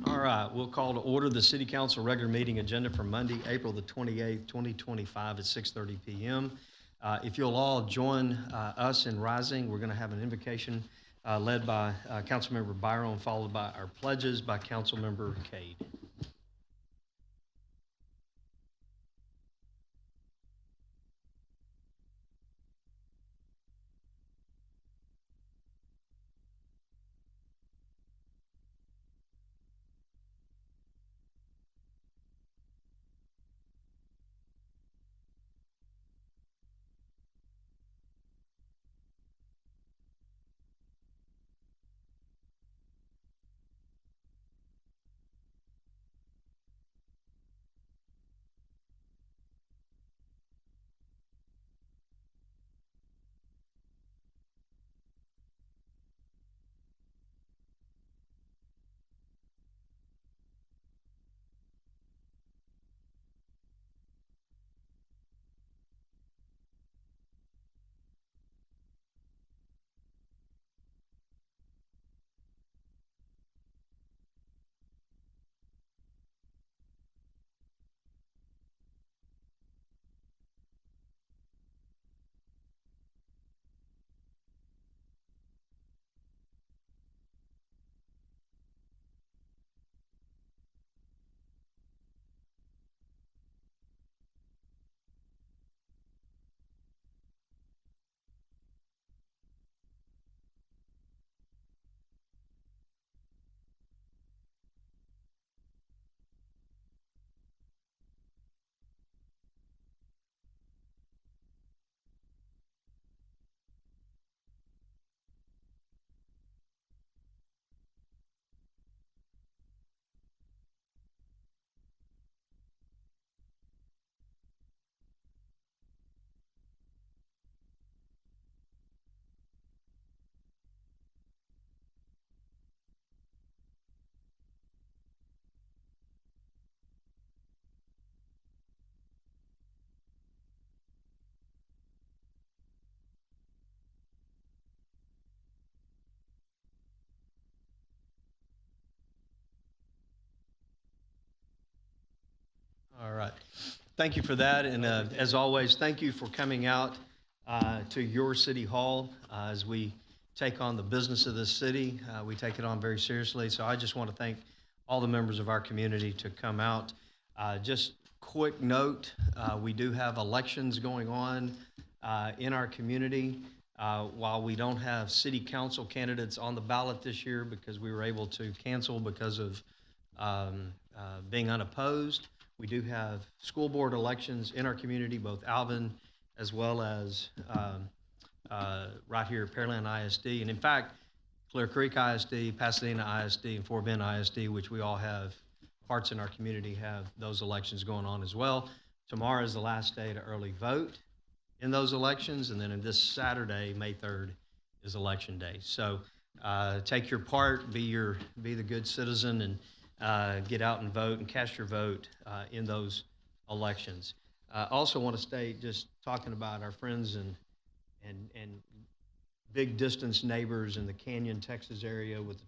All right, we'll call to order the City Council regular meeting agenda for Monday, April the 28th, 2025 at 6:30 p.m. If you'll all join us in rising, we're going to have an invocation led by Councilmember Byron, followed by our pledges by Councilmember Cade. All right. Thank you for that. And as always, thank you for coming out to your city hall as we take on the business of this city. We take it on very seriously. So I just want to thank all the members of our community to come out. Just quick note, we do have elections going on in our community. While we don't have city council candidates on the ballot this year because we were able to cancel because of being unopposed, we do have school board elections in our community, both Alvin as well as right here at Pearland ISD. And in fact, Clear Creek ISD, Pasadena ISD, and Fort Bend ISD, which we all have parts in our community, have those elections going on as well. Tomorrow is the last day to early vote in those elections, and then this Saturday, May 3rd, is election day. So take your part, be the good citizen, and get out and vote and cast your vote in those elections. Also want to state, just talking about our friends and big distance neighbors in the Canyon, Texas area with the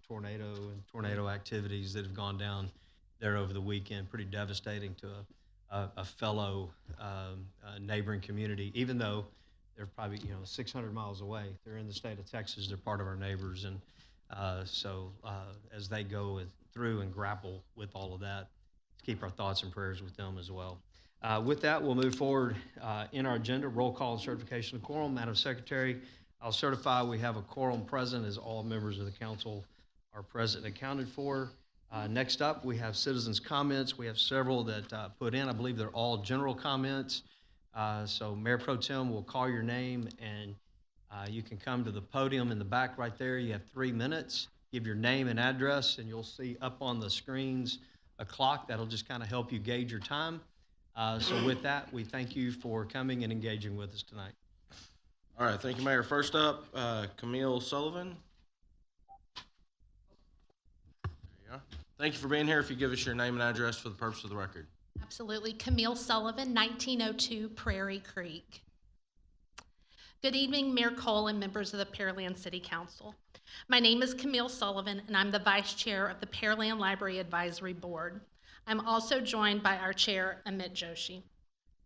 tornado activities that have gone down there over the weekend. Pretty devastating to a fellow neighboring community, even though they're probably 600 miles away. They're in the state of Texas. They're part of our neighbors, and so as they go through and grapple with all of that, to keep our thoughts and prayers with them as well. With that, we'll move forward in our agenda. Roll call and certification of quorum. Madam Secretary, I'll certify we have a quorum present as all members of the council are present and accounted for. Next up, we have citizens' comments. We have several that put in. I believe they're all general comments. So Mayor Pro Tem will call your name, and you can come to the podium in the back right there. You have 3 minutes. Give your name and address, and you'll see up on the screens a clock that'll just kind of help you gauge your time. So with that, we thank you for coming and engaging with us tonight. All right, thank you, Mayor. First up, Camille Sullivan. There you are. Thank you for being here. If you give us your name and address for the purpose of the record. Absolutely. Camille Sullivan, 1902 Prairie Creek. Good evening, Mayor Cole and members of the Pearland City Council. My name is Camille Sullivan, and I'm the Vice Chair of the Pearland Library Advisory Board. I'm also joined by our Chair, Amit Joshi.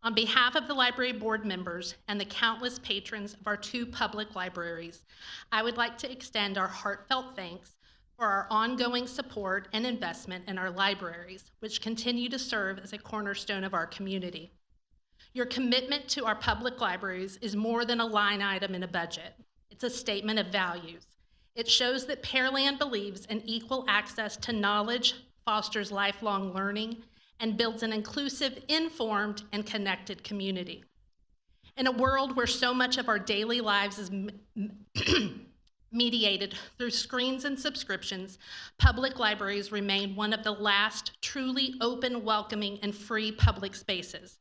On behalf of the Library Board members and the countless patrons of our two public libraries, I would like to extend our heartfelt thanks for our ongoing support and investment in our libraries, which continue to serve as a cornerstone of our community. Your commitment to our public libraries is more than a line item in a budget. It's a statement of values. It shows that Pearland believes in equal access to knowledge, fosters lifelong learning, and builds an inclusive, informed, and connected community. In a world where so much of our daily lives is mediated through screens and subscriptions, public libraries remain one of the last truly open, welcoming, and free public spaces.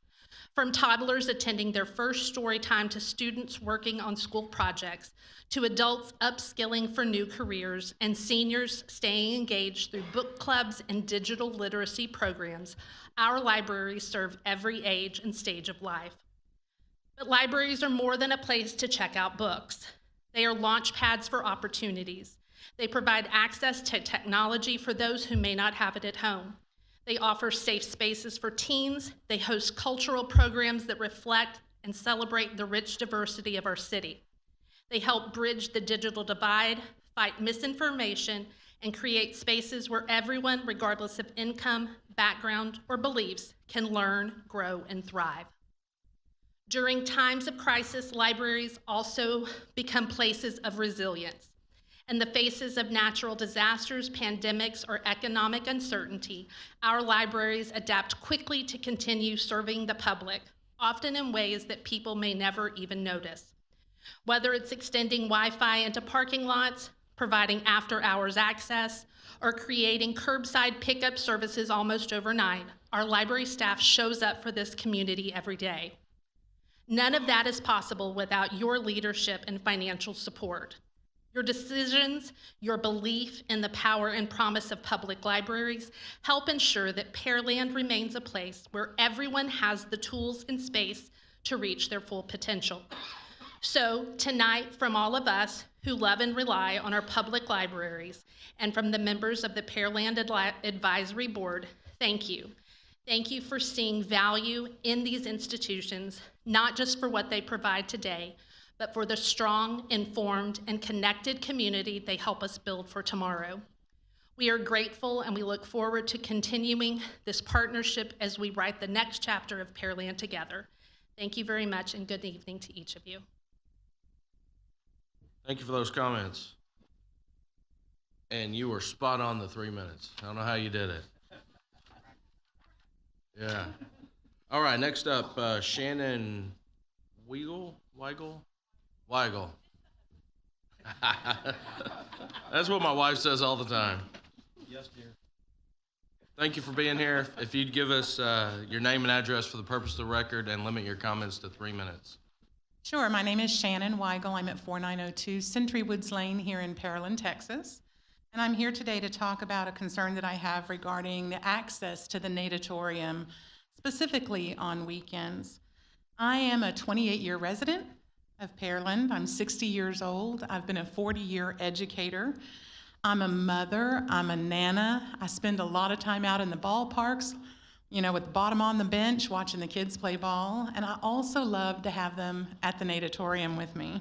From toddlers attending their first story time to students working on school projects, to adults upskilling for new careers, and seniors staying engaged through book clubs and digital literacy programs, our libraries serve every age and stage of life. But libraries are more than a place to check out books. They are launch pads for opportunities. They provide access to technology for those who may not have it at home. They offer safe spaces for teens. They host cultural programs that reflect and celebrate the rich diversity of our city. They help bridge the digital divide, fight misinformation, and create spaces where everyone, regardless of income, background, or beliefs, can learn, grow, and thrive. During times of crisis, libraries also become places of resilience. In the faces of natural disasters, pandemics, or economic uncertainty, our libraries adapt quickly to continue serving the public, often in ways that people may never even notice. Whether it's extending Wi-Fi into parking lots, providing after-hours access, or creating curbside pickup services almost overnight, our library staff shows up for this community every day. None of that is possible without your leadership and financial support. Your decisions, your belief in the power and promise of public libraries help ensure that Pearland remains a place where everyone has the tools and space to reach their full potential. So tonight, from all of us who love and rely on our public libraries and from the members of the Pearland Advisory Board, thank you. Thank you for seeing value in these institutions, not just for what they provide today, but for the strong, informed, and connected community they help us build for tomorrow. We are grateful and we look forward to continuing this partnership as we write the next chapter of Pearland together. Thank you very much and good evening to each of you. Thank you for those comments. And you were spot on the 3 minutes. I don't know how you did it. Yeah. All right, next up, Shannon Weigel. That's what my wife says all the time. Yes, dear. Thank you for being here. If you'd give us your name and address for the purpose of the record and limit your comments to 3 minutes. Sure, my name is Shannon Weigel. I'm at 4902 Century Woods Lane here in Pearland, Texas. And I'm here today to talk about a concern that I have regarding the access to the natatorium, specifically on weekends. I am a 28-year resident of Pearland. I'm 60 years old. I've been a 40-year educator. I'm a mother. I'm a nana. I spend a lot of time out in the ballparks, with the bottom on the bench, watching the kids play ball. And I also love to have them at the natatorium with me.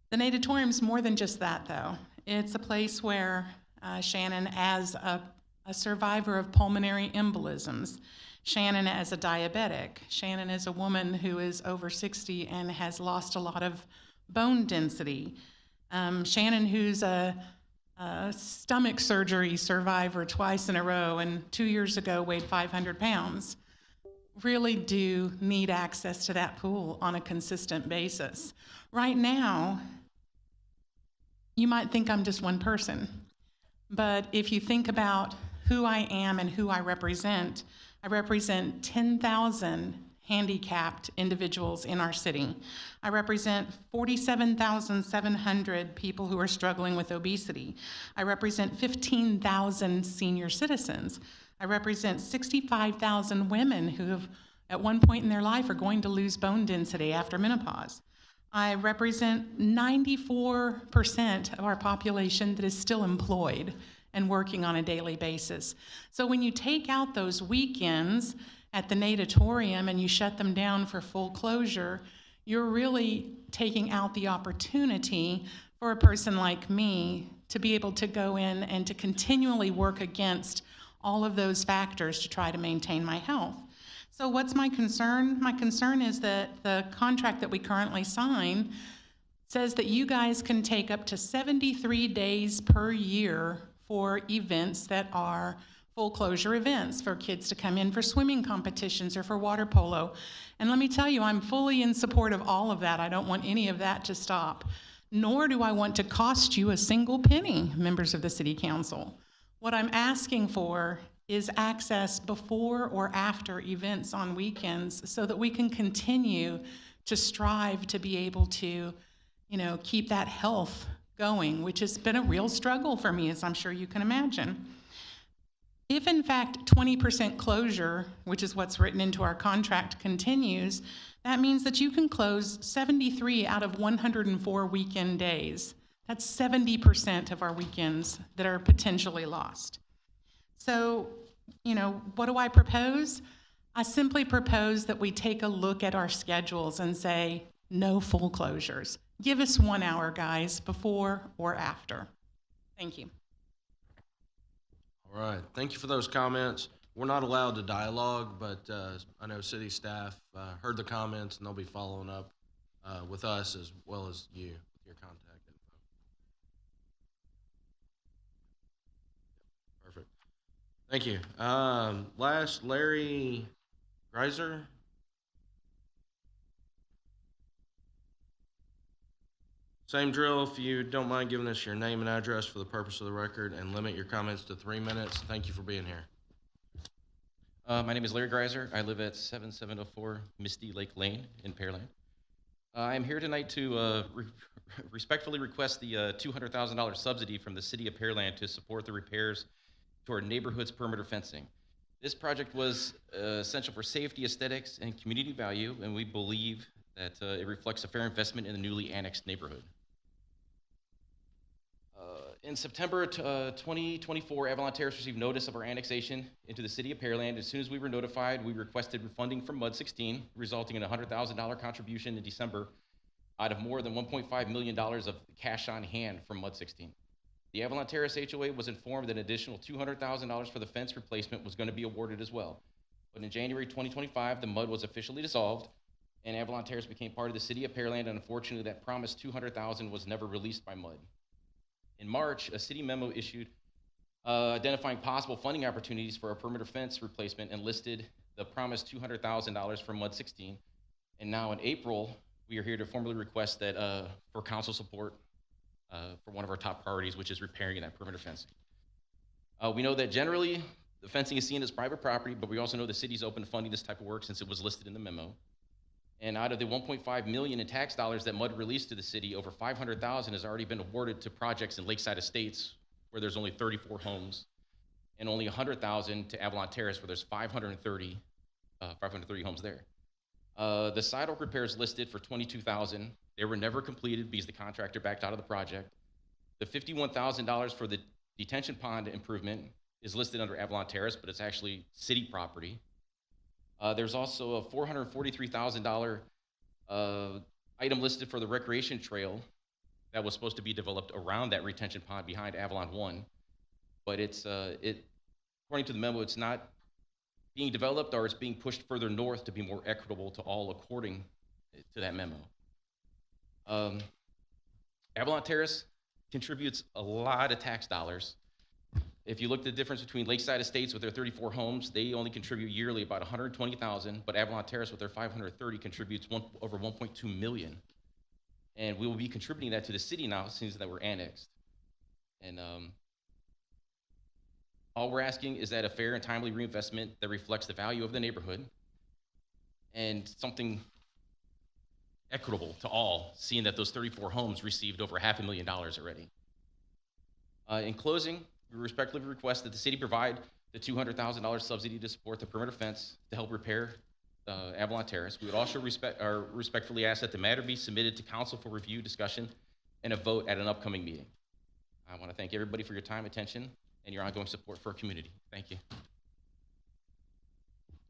The natatorium's more than just that, though. It's a place where Shannon, as a survivor of pulmonary embolisms, Shannon as a diabetic, Shannon as a woman who is over 60 and has lost a lot of bone density, Shannon who's a stomach surgery survivor twice in a row and 2 years ago weighed 500 pounds, really do need access to that pool on a consistent basis. Right now, you might think I'm just one person, but if you think about who I am and who I represent 10,000 handicapped individuals in our city. I represent 47,700 people who are struggling with obesity. I represent 15,000 senior citizens. I represent 65,000 women who have, at one point in their life, are going to lose bone density after menopause. I represent 94% of our population that is still employed and working on a daily basis. So when you take out those weekends at the natatorium and you shut them down for full closure, you're really taking out the opportunity for a person like me to be able to go in and to continually work against all of those factors to try to maintain my health. So what's my concern? My concern is that the contract that we currently sign says that you guys can take up to 73 days per year for events that are full closure events, for kids to come in for swimming competitions or for water polo. And let me tell you, I'm fully in support of all of that. I don't want any of that to stop, nor do I want to cost you a single penny, members of the City Council. What I'm asking for is access before or after events on weekends so that we can continue to strive to be able to, keep that health going, which has been a real struggle for me, as I'm sure you can imagine. If in fact 20% closure, which is what's written into our contract, continues, that means that you can close 73 out of 104 weekend days. That's 70% of our weekends that are potentially lost. So, what do I propose? I simply propose that we take a look at our schedules and say, no full closures. Give us 1 hour, guys, before or after. Thank you. All right, thank you for those comments. We're not allowed to dialogue, but I know city staff heard the comments, and they'll be following up with us as well as you with your contact info. Perfect. Thank you. Last, Larry Greiser. Same drill, if you don't mind giving us your name and address for the purpose of the record and limit your comments to 3 minutes. Thank you for being here. My name is Larry Greiser. I live at 7704 Misty Lake Lane in Pearland. I am here tonight to respectfully request the $200,000 subsidy from the City of Pearland to support the repairs to our neighborhood's perimeter fencing. This project was essential for safety, aesthetics, and community value, and we believe that it reflects a fair investment in the newly annexed neighborhood. In September 2024, Avalon Terrace received notice of our annexation into the City of Pearland. As soon as we were notified, we requested funding from MUD 16, resulting in a $100,000 contribution in December out of more than $1.5 million of cash on hand from MUD 16. The Avalon Terrace HOA was informed that an additional $200,000 for the fence replacement was going to be awarded as well. But in January 2025, the MUD was officially dissolved, and Avalon Terrace became part of the City of Pearland, and unfortunately, that promised $200,000 was never released by MUD. In March, a city memo issued identifying possible funding opportunities for a perimeter fence replacement and listed the promised $200,000 from MUD 16. And now in April, we are here to formally request that for council support for one of our top priorities, which is repairing that perimeter fencing. We know that generally the fencing is seen as private property, but we also know the city's open to funding this type of work since it was listed in the memo. And out of the $1.5 million in tax dollars that MUD released to the city, over $500,000 has already been awarded to projects in Lakeside Estates, where there's only 34 homes, and only $100,000 to Avalon Terrace, where there's 530 homes there. The sidewalk repairs listed for $22,000. They were never completed because the contractor backed out of the project. The $51,000 for the detention pond improvement is listed under Avalon Terrace, but it's actually city property. There's also a $443,000 item listed for the recreation trail that was supposed to be developed around that retention pond behind Avalon 1. But according to the memo, it's not being developed, or it's being pushed further north to be more equitable to all according to that memo. Avalon Terrace contributes a lot of tax dollars. If you look at the difference between Lakeside Estates with their 34 homes, they only contribute yearly about $120,000, but Avalon Terrace with their 530 contributes over $1.2 million. And we will be contributing that to the city now since that we're annexed. And all we're asking is that a fair and timely reinvestment that reflects the value of the neighborhood and something equitable to all, seeing that those 34 homes received over $500,000 already. In closing, we respectfully request that the city provide the $200,000 subsidy to support the perimeter fence to help repair Avalon Terrace. We would also respectfully ask that the matter be submitted to council for review, discussion, and a vote at an upcoming meeting. I want to thank everybody for your time, attention, and your ongoing support for our community. Thank you.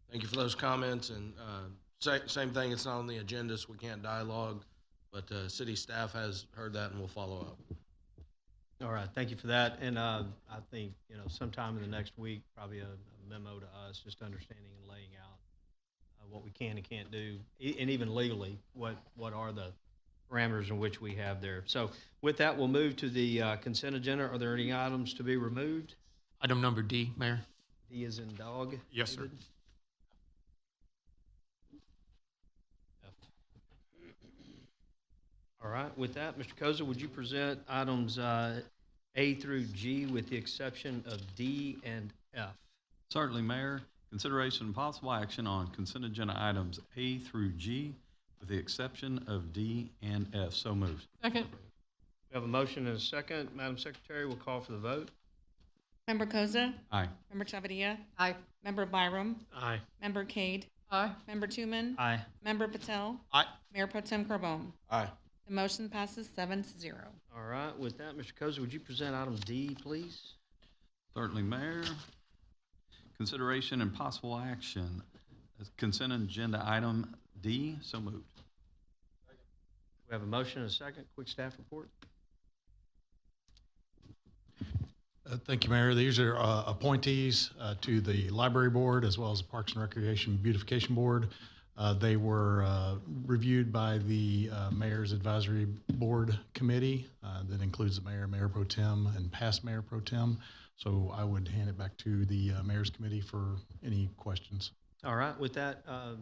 Thank you for those comments, and same thing, it's not on the agenda, so we can't dialogue, but city staff has heard that and will follow up. All right, thank you for that. And I think, sometime in the next week, probably a memo to us, just understanding and laying out what we can and can't do, and even legally, what are the parameters in which we have there. So with that, we'll move to the consent agenda. Are there any items to be removed? Item number D, Mayor. D is in dog. Yes, sir. David? All right, with that, Mr. Koza, would you present items A through G with the exception of D and F? Certainly, Mayor. Consideration and possible action on consent agenda items A through G with the exception of D and F. So moved. Second. We have a motion and a second. Madam Secretary, we'll call for the vote. Member Koza, Aye. Member Chavarria, Aye. Member Byram, Aye. Member Cade, Aye. Member Tuman, Aye. Member Patel, Aye. Mayor Pro Tem Carbone. Aye. The motion passes 7-0. All right, with that, Mr. Koza, would you present item D, please? Certainly, Mayor. Consideration and possible action. Consent agenda item D. So moved. We have a motion and a second. Quick staff report. Thank you, Mayor. These are appointees to the Library Board as well as the Parks and Recreation Beautification Board. They were reviewed by the Mayor's Advisory Board Committee that includes the Mayor, Mayor Pro Tem, and past Mayor Pro Tem. So I would hand it back to the Mayor's Committee for any questions. All right, with that, Mr.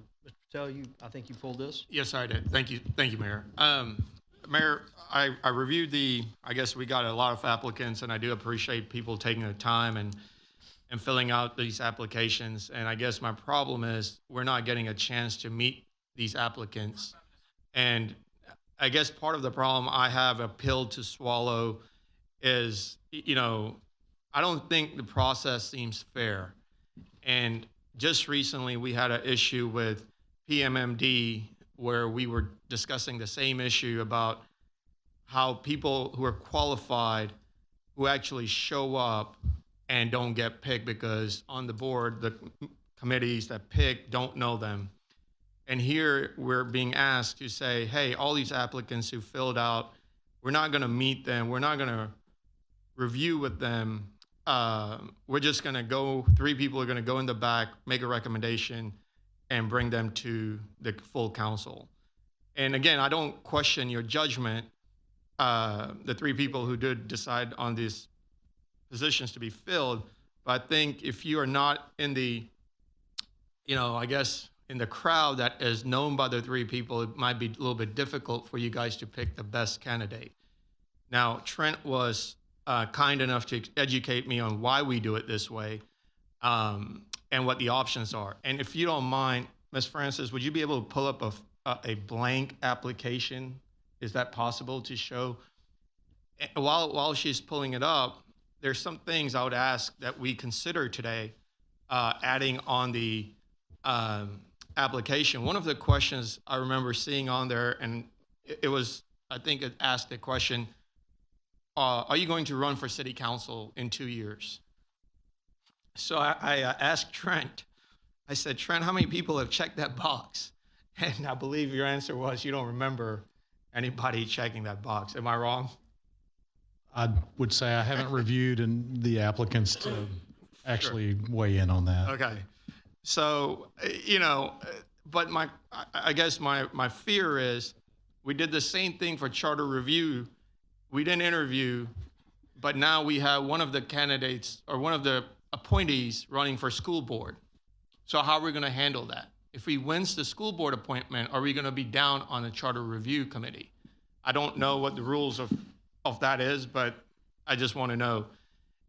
Patel, I think you pulled this. Yes, I did. Thank you, Mayor. Mayor, I reviewed I guess we got a lot of applicants, and I do appreciate people taking the time and filling out these applications. And I guess my problem is we're not getting a chance to meet these applicants. And I guess part of the problem I have a pill to swallow is, I don't think the process seems fair. And just recently we had an issue with PMMD where we were discussing the same issue about how people who are qualified who actually show up and don't get picked because on the board, the committees that pick don't know them. And here we're being asked to say, hey, all these applicants who filled out, we're not gonna meet them, we're not gonna review with them. We're just gonna go, 3 people are gonna go in the back, make a recommendation, and bring them to the full council. And again, I don't question your judgment, the 3 people who did decide on these positions to be filled, but I think if you are not in the, I guess in the crowd that is known by the 3 people, it might be a little bit difficult for you guys to pick the best candidate. Now, Trent was kind enough to educate me on why we do it this way and what the options are. And if you don't mind, Ms. Francis, would you be able to pull up a blank application? Is that possible to show? While she's pulling it up, there's some things I would ask that we consider today adding on the application. One of the questions I remember seeing on there, and it was, I think it asked the question, are you going to run for city council in 2 years? So I asked Trent, I said, Trent, how many people have checked that box? And I believe your answer was you don't remember anybody checking that box. Am I wrong? I would say I haven't reviewed the applicants to actually weigh in on that. Okay. So, but I guess my fear is we did the same thing for charter review. We didn't interview, but now we have one of the candidates or one of the appointees running for school board. So how are we going to handle that? If he wins the school board appointment, are we going to be down on the charter review committee? I don't know what the rules of that is, but I just want to know.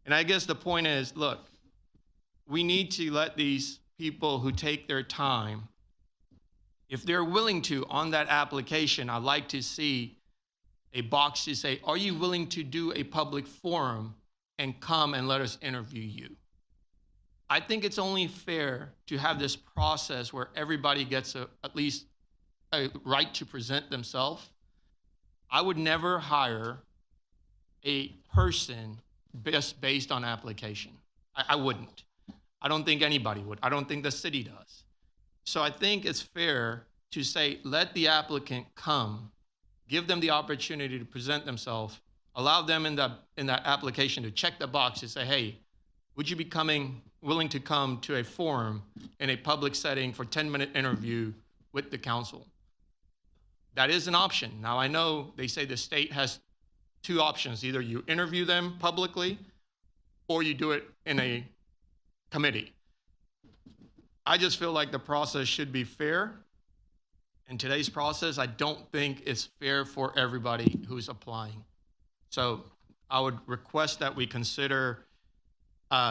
And I guess the point is, look, we need to let these people who take their time, if they're willing to, on that application, I'd like to see a box to say, are you willing to do a public forum and come and let us interview you? I think it's only fair to have this process where everybody gets at least a right to present themselves. I would never hire a person based on application. I wouldn't. I don't think anybody would. I don't think the city does. So I think it's fair to say, let the applicant come, give them the opportunity to present themselves, allow them in that application to check the box to say, hey, would you be willing to come to a forum in a public setting for a 10-minute interview with the council? That is an option. Now, I know they say the state has two options. Either you interview them publicly or you do it in a committee. I just feel like the process should be fair. In today's process, I don't think it's fair for everybody who's applying. So I would request that we consider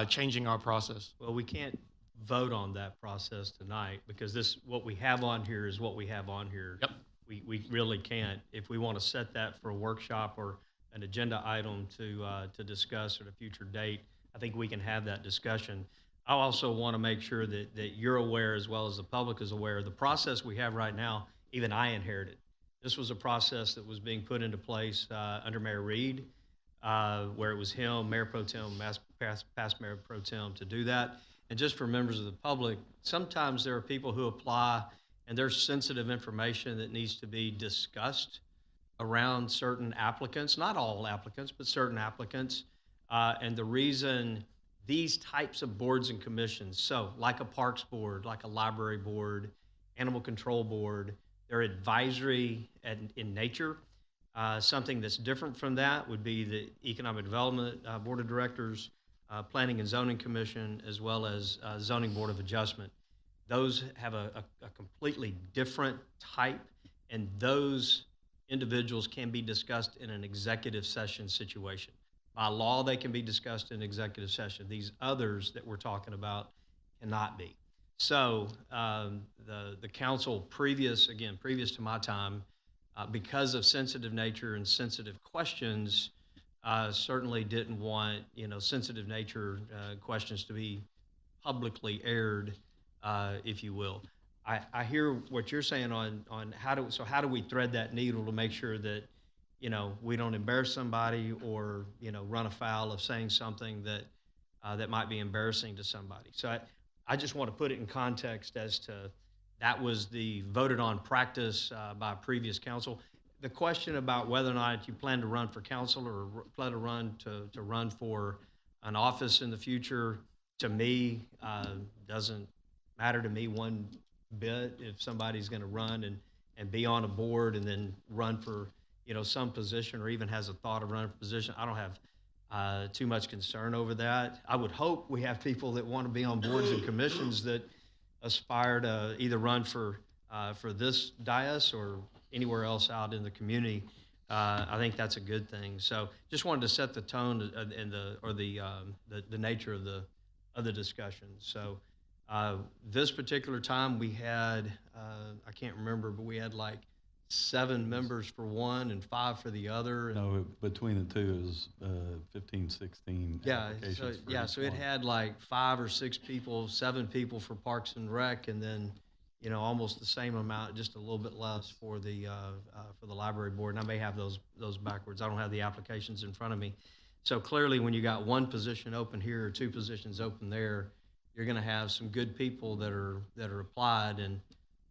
changing our process. Well, we can't vote on that process tonight because what we have on here is what we have on here. Yep. We really can't. If we want to set that for a workshop or an agenda item to discuss at a future date, I think we can have that discussion. I also want to make sure that you're aware, as well as the public is aware, the process we have right now, even I inherited. This was a process that was being put into place under Mayor Reed, where it was him, Mayor Pro Tem, past Mayor Pro Tem, to do that. And just for members of the public, sometimes there are people who apply and there's sensitive information that needs to be discussed around certain applicants, not all applicants, but certain applicants. And the reason these types of boards and commissions, so like a parks board, like a library board, animal control board, they're advisory in nature. Something that's different from that would be the Economic Development Board of Directors, Planning and Zoning Commission, as well as Zoning Board of Adjustment. Those have a completely different type, and those individuals can be discussed in an executive session situation. By law, they can be discussed in executive session. These others that we're talking about cannot be. So the council previous to my time, because of sensitive nature and sensitive questions, certainly didn't want sensitive nature questions to be publicly aired, if you will. I hear what you're saying on how do we thread that needle to make sure that we don't embarrass somebody or run afoul of saying something that might be embarrassing to somebody. So I just want to put it in context as to that was the voted on practice by previous council. The question about whether or not you plan to run for council or plan to run for an office in the future, to me, doesn't matter to me one bit. If somebody's going to run and be on a board and then run for some position or even has a thought of running for position, I don't have too much concern over that. I would hope we have people that want to be on boards and commissions that aspire to either run for this dais or anywhere else out in the community. I think that's a good thing. So just wanted to set the tone and the nature of the discussion. So this particular time we had I can't remember, but we had like 7 members for one and 5 for the other. No, between the two is 15, 16 applications. So it had like 5 or 6 people, 7 people for Parks and Rec, and then almost the same amount, just a little bit less for the library board. And I may have those backwards. I don't have the applications in front of me. So clearly, when you got 1 position open here or 2 positions open there, you're going to have some good people that are applied, and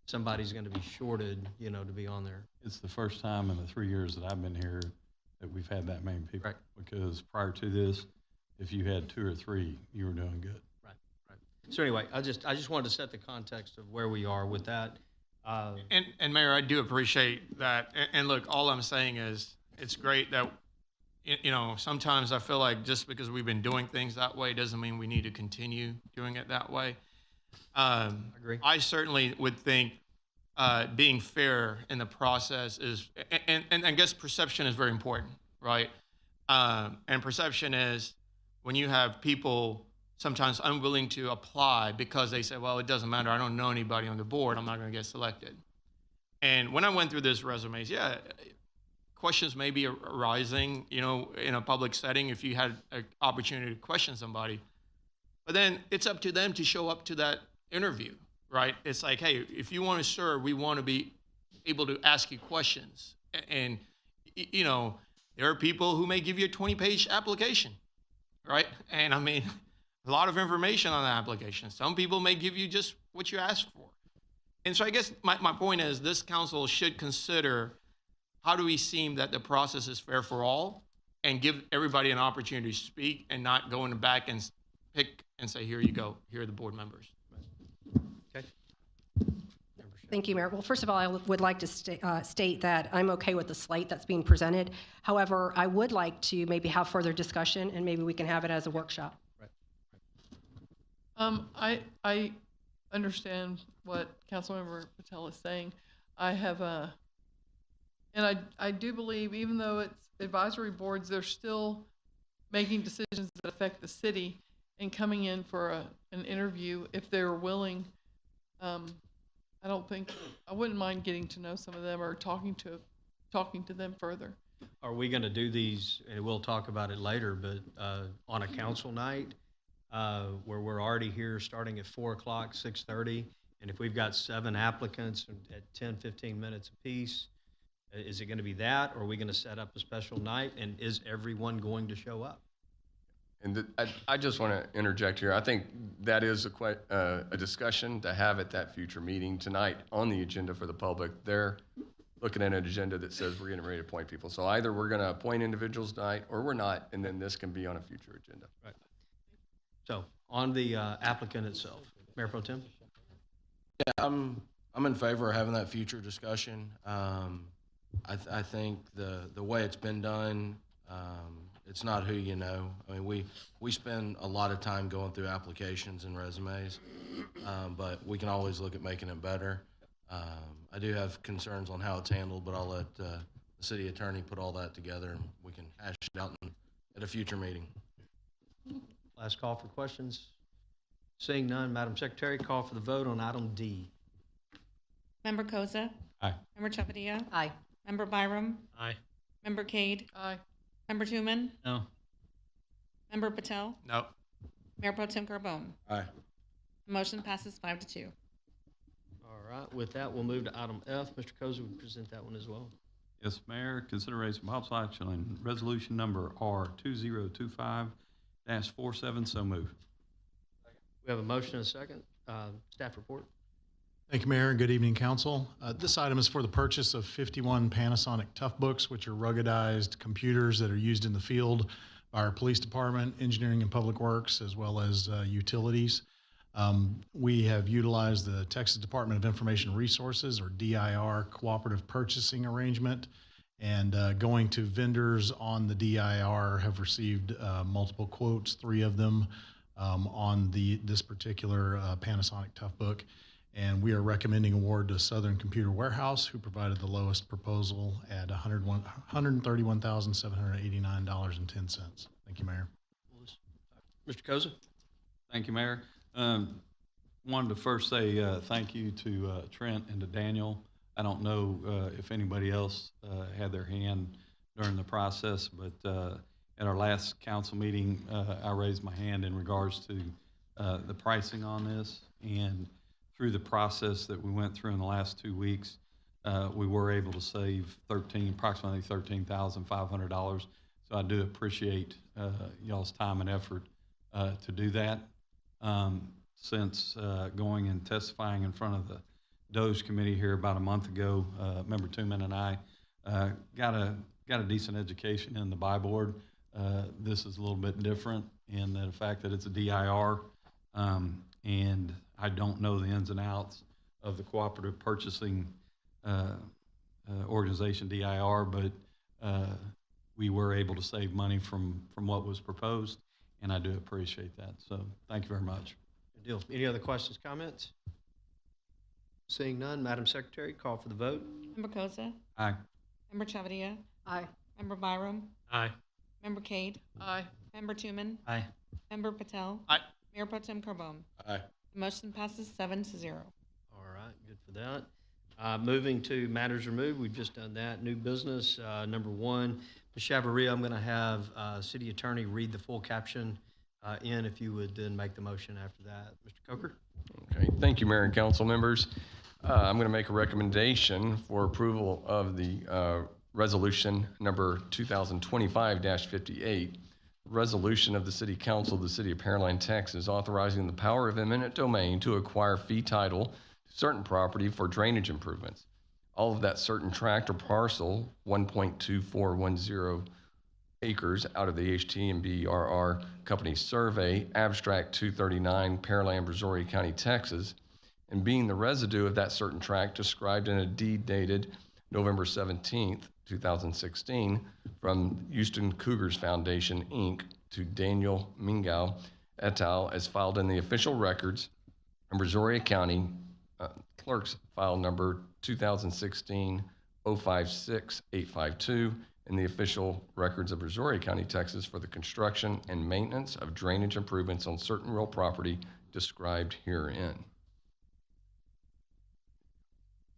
somebody's going to be shorted, to be on there. It's the first time in the 3 years that I've been here that we've had that many people. Right. Because prior to this, if you had 2 or 3, you were doing good. Right. So anyway, I just wanted to set the context of where we are with that. And Mayor, I do appreciate that. And look, all I'm saying is it's great that, sometimes I feel like just because we've been doing things that way doesn't mean we need to continue doing it that way. I agree. I certainly would think being fair in the process is, and I guess perception is very important, right? And perception is when you have people sometimes unwilling to apply because they say, well, it doesn't matter. I don't know anybody on the board. I'm not going to get selected. And when I went through this resumes, questions may be arising, in a public setting if you had an opportunity to question somebody. But then it's up to them to show up to that interview, right? It's like, hey, if you want to serve, we want to be able to ask you questions. And, you know, there are people who may give you a 20-page application, right? And I mean, a lot of information on the application. Some people may give you just what you asked for. And so I guess my point is this council should consider how do we seem that the process is fair for all and give everybody an opportunity to speak and not go in the back and pick and say, here you go, here are the board members. Okay. Thank you, Mayor. Well, first of all, I would like to state that I'm okay with the slate that's being presented. However, I would like to maybe have further discussion, and maybe we can have it as a workshop. I understand what Councilmember Patel is saying. I have and I do believe, even though it's advisory boards, they're still making decisions that affect the city and coming in for an interview if they're willing. I wouldn't mind getting to know some of them or talking to them further. Are we going to do these, and we'll talk about it later, but on a council night where we're already here starting at 4 o'clock, 6:30, and if we've got 7 applicants at 10, 15 minutes apiece, is it going to be that, or are we going to set up a special night, and is everyone going to show up? And I just want to interject here. I think that is a discussion to have at that future meeting tonight on the agenda for the public. They're looking at an agenda that says we're getting ready to appoint people. So either we're going to appoint individuals tonight or we're not, and then this can be on a future agenda. Right. So on the applicant itself, Mayor Pro Tem? Yeah, I'm in favor of having that future discussion. I think the way it's been done, it's not who you know. I mean, we spend a lot of time going through applications and resumes, but we can always look at making it better. I do have concerns on how it's handled, but I'll let the city attorney put all that together and we can hash it out at a future meeting. Last call for questions. Seeing none, Madam Secretary, call for the vote on item D. Member Koza? Aye. Member Chapadia? Aye. Member Byram? Aye. Member Cade? Aye. Member Tuman? No. Member Patel? No. Mayor Pro Tem Carbone? Aye. Motion passes 5-2. All right, with that, we'll move to item F. Mr. Koza will present that one as well. Yes, Mayor, consideration of possible action on resolution number R2025-47, so move. We have a motion and a second. Staff report. Thank you, Mayor, and good evening, Council. This item is for the purchase of 51 Panasonic Toughbooks, which are ruggedized computers that are used in the field by our police department, engineering and public works, as well as utilities. We have utilized the Texas Department of Information Resources, or DIR, cooperative purchasing arrangement, and going to vendors on the DIR have received multiple quotes, 3 of them on this particular Panasonic Toughbook. And we are recommending award to Southern Computer Warehouse, who provided the lowest proposal at $131,789.10. Thank you, Mayor. Mr. Koza. Thank you, Mayor. Wanted to first say thank you to Trent and to Daniel. I don't know if anybody else had their hand during the process, but at our last council meeting, I raised my hand in regards to the pricing on this. And through the process that we went through in the last 2 weeks, we were able to save approximately $13,500. So I do appreciate y'all's time and effort to do that. Since going and testifying in front of the DOJ committee here about a month ago, Member Tuman and I got a decent education in the buy board. This is a little bit different in the fact that it's a DIR, and I don't know the ins and outs of the cooperative purchasing organization DIR, but we were able to save money from what was proposed, and I do appreciate that. So thank you very much. Good deal. Any other questions, comments? Seeing none, Madam Secretary, call for the vote. Member Koza? Aye. Member Chapadia? Aye. Member Byram? Aye. Member Cade? Aye. Member Tuman? Aye. Member Patel? Aye. Mayor Pro Tem Carbone? Aye. Motion passes 7-0. All right, good for that. Moving to matters removed, we've just done that. New business, number 1, Ms. Chavarria, I'm going to have City Attorney read the full caption in, if you would then make the motion after that. Mr. Coker? Okay, thank you, Mayor and council members. I'm going to make a recommendation for approval of the resolution number 2025-58, resolution of the City Council of the City of Pearland, Texas, authorizing the power of eminent domain to acquire fee title to certain property for drainage improvements. All of that certain tract or parcel, 1.2410 acres out of the HTMBRR Company Survey, Abstract 239, Pearland, Brazoria County, Texas, and being the residue of that certain tract described in a deed dated November 17th, 2016, from Houston Cougars Foundation, Inc., to Daniel Mingau et al., as filed in the official records in Brazoria County, Clerk's File Number 2016-056852, in the official records of Brazoria County, Texas, for the construction and maintenance of drainage improvements on certain real property described herein.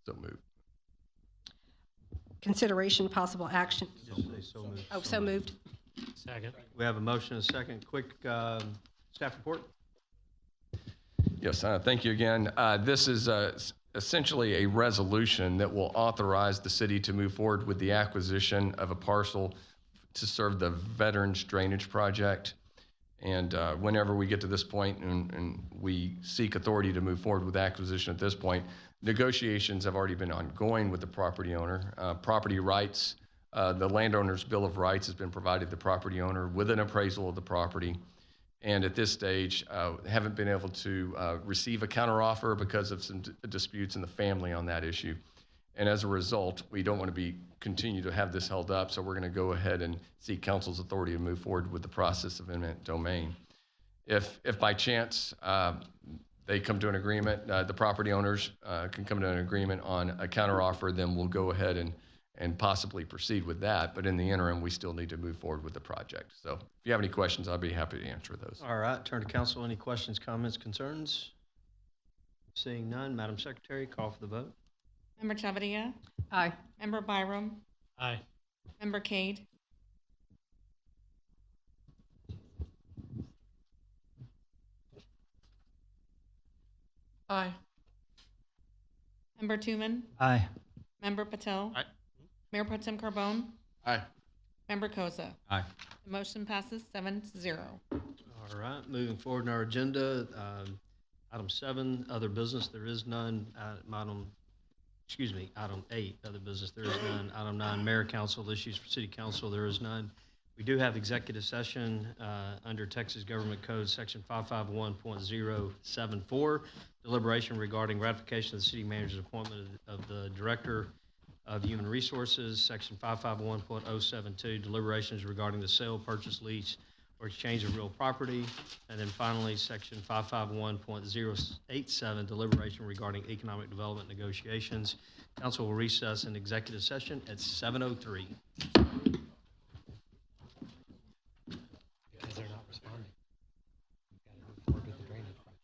So moved. Consideration, possible action. Just say so moved. Oh, so moved. Second. We have a motion and a second. Quick staff report. Yes, thank you again. This is essentially a resolution that will authorize the city to move forward with the acquisition of a parcel to serve the Veterans Drainage Project. And whenever we get to this point and we seek authority to move forward with acquisition at this point, negotiations have already been ongoing with the property owner. Property rights, the landowner's bill of rights has been provided to the property owner with an appraisal of the property. And at this stage, haven't been able to receive a counteroffer because of some disputes in the family on that issue. And as a result, we don't want to continue to have this held up, so we're going to go ahead and seek council's authority to move forward with the process of eminent domain. If by chance they come to an agreement, the property owners can come to an agreement on a counteroffer, then we'll go ahead and possibly proceed with that. But in the interim, we still need to move forward with the project. So if you have any questions, I'll be happy to answer those. All right, turn to council. Any questions, comments, concerns? Seeing none, Madam Secretary, call for the vote. Member Chavarria? Aye. Member Byram? Aye. Member Cade? Aye. Member Tooman? Aye. Member Patel? Aye. Mayor Pro Tem Carbone? Aye. Member Koza? Aye. The motion passes 7-0. All right, moving forward in our agenda, item 7, other business, there is none. Item 8, other business, there is none. Item 9, mayor council issues for city council, there is none. We do have executive session under Texas Government Code Section 551.074, deliberation regarding ratification of the city manager's appointment of the director of Human Resources, Section 551.072, deliberations regarding the sale, purchase, lease, or exchange of real property. And then finally, Section 551.087, deliberation regarding economic development negotiations. Council will recess an executive session at 7:03. Because they're not responding. We've got to move forward with the drainage project.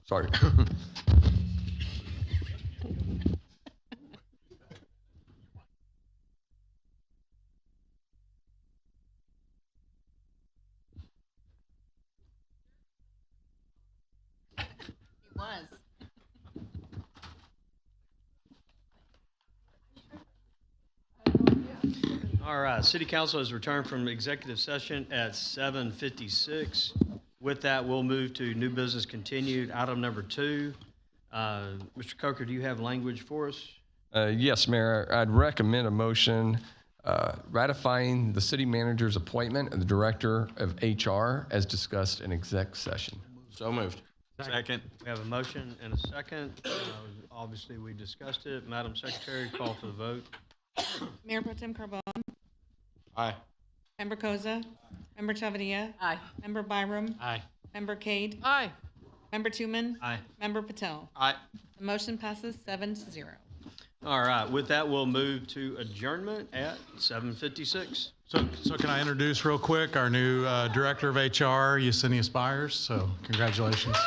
Sorry. Was. All right, City Council has returned from executive session at 7:56. With that, we'll move to new business continued, item number 2. Mr. Coker, do you have language for us? Yes, Mayor. I'd recommend a motion ratifying the city manager's appointment of the director of HR as discussed in exec session. So moved. Second. We have a motion and a second. Obviously, we discussed it. Madam Secretary, call for the vote. Mayor Pro Tem Carbone, Aye. Member Koza, Member Chavdia, Aye. Member Byram, Aye. Member Cade, Aye. Member Tooman, Aye. Member Patel. Aye. The motion passes 7-0. All right, with that, we'll move to adjournment at 7:56. So can I introduce real quick our new Director of HR, Yesenia Spires? So congratulations.